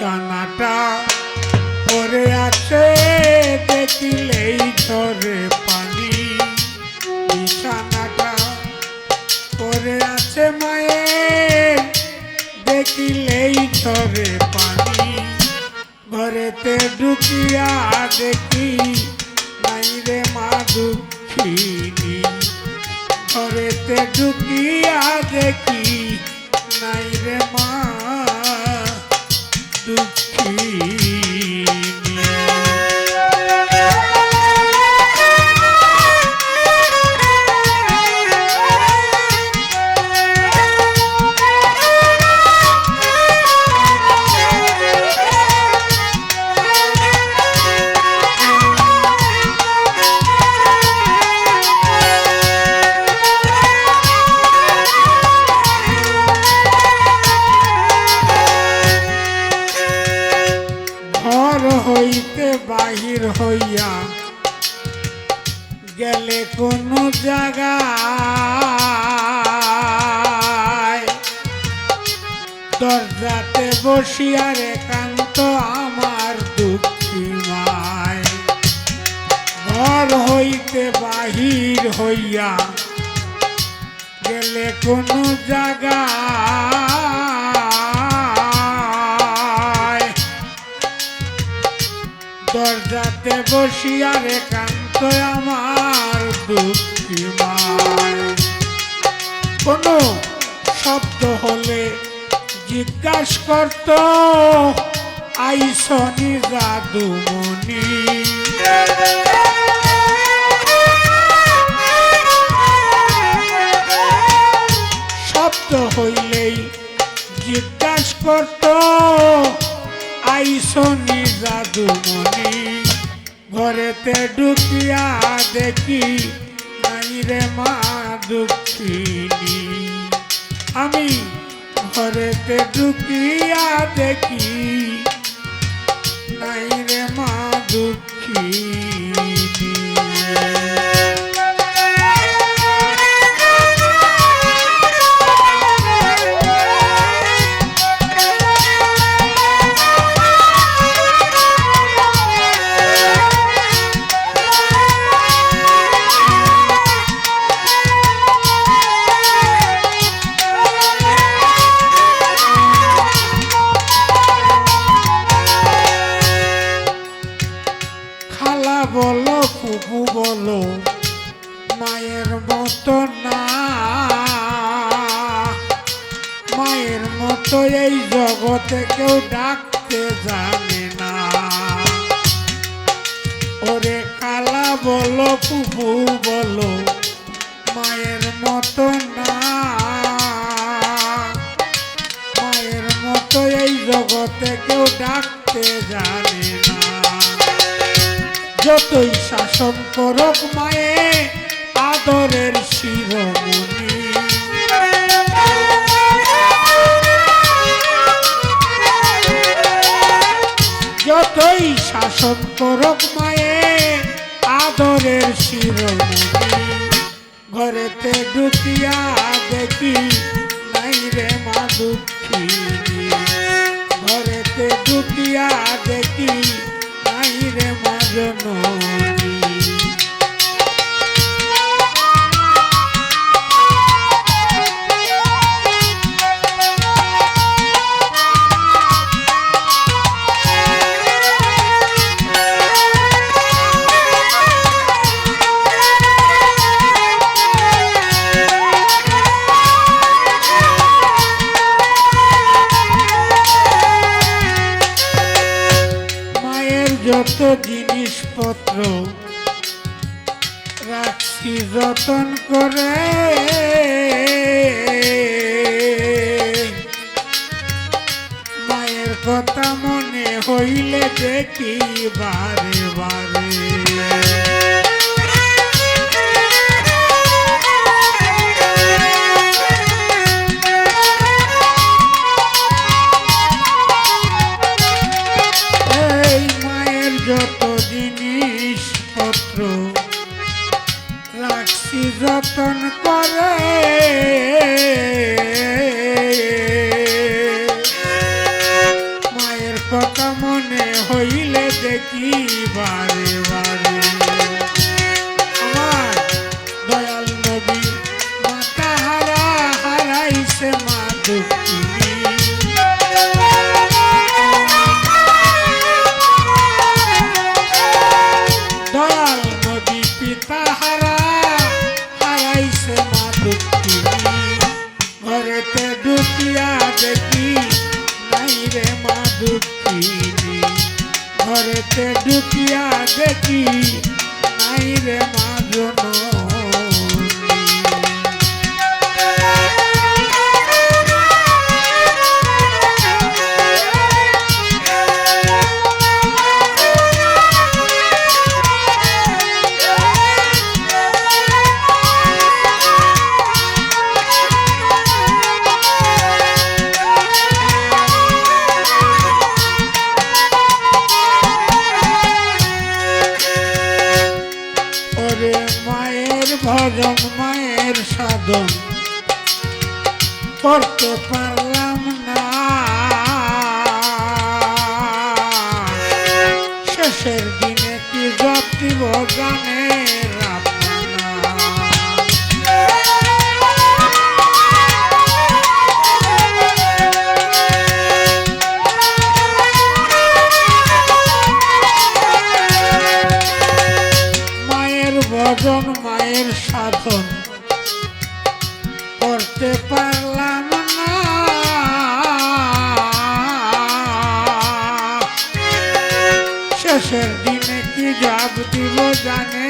বিছানাটা পরে আছে দেখিলেই ঝরে পানি, বিছানাটা পরে আছে মায়ের দেখিলেই ঝরে পানি, ঘরেতে ঢুকিয়া দেখি নাই রে মা দুঃখিনী, ঘরেতে ঢুকিয়া দেখি নাই রে মা দুঃখিনী। হইতে বাহির হইয়া গেলে কোন জায়গায়, দরজাতে বসিয়ার একান্ত আমার দুঃখী মায়, ঘর হইতে বাহির হইয়া গেলে কোন জায়গায়, দরজাতে বসিয়ার একান্ত আমার দুঃখী মায়, কোনো শব্দ হলে জিজ্ঞাসা করত আইসনি জাদুমণি, শব্দ হইলেই জিজ্ঞাসা করত আইসনি জাদুমণি, ঘরেতে ঢুকিয়া দেখি নাই রে মা দুঃখিনী, আমি ঘরেতে ঢুকিয়া দেখি নাই রে মা দুঃখিনী। বলো ফুফু বলো মায়ের মতো না, মায়ের মতো এই জগতে কেউ ডাকতে জানে না, ওরে খালা বলো ফুফু বলো মায়ের মতো না, মায়ের মতো এই জগতে কেউ ডাকতে জানে না, যতই শাসন করুক মায়ে আদরের শিরোমণি, যতই শাসন করুক মায়ে আদরের শিরোমণি, ঘরেতে ঢুকিয়া দেখি নাই রে মা দুঃখিনী, ঘরেতে ঢুকিয়া দেখি নাই রে মা জননী। যত জিনিসপত্র রাখছি যতন করে, মায়ের কথা মনে হইলে দেখি বারে বারে, যত জিনিসপত্র রাখছি যতন করে, মায়ের দেখি বারে বারে আমার দয়াল নবী মাতা হারা হারাইছে মা দুঃখিনী দয়াল নবী পিতা হারা হারাইছে মা দুঃখিনী ঘরেতে ঢুকিয়া দেখি নাই রে মা দুঃখিনী ঘরেতে ঢুকিয়া দেখি নাই রে মা জননী মায়ের ভজন মায়ের সাধন করতে পারলাম না শেষের দিনে কি জপ দিব গানের আপনারা ভজন মায়ের সাধন করতে পারলাম না শেষের দিনে কি জপ দিব জানে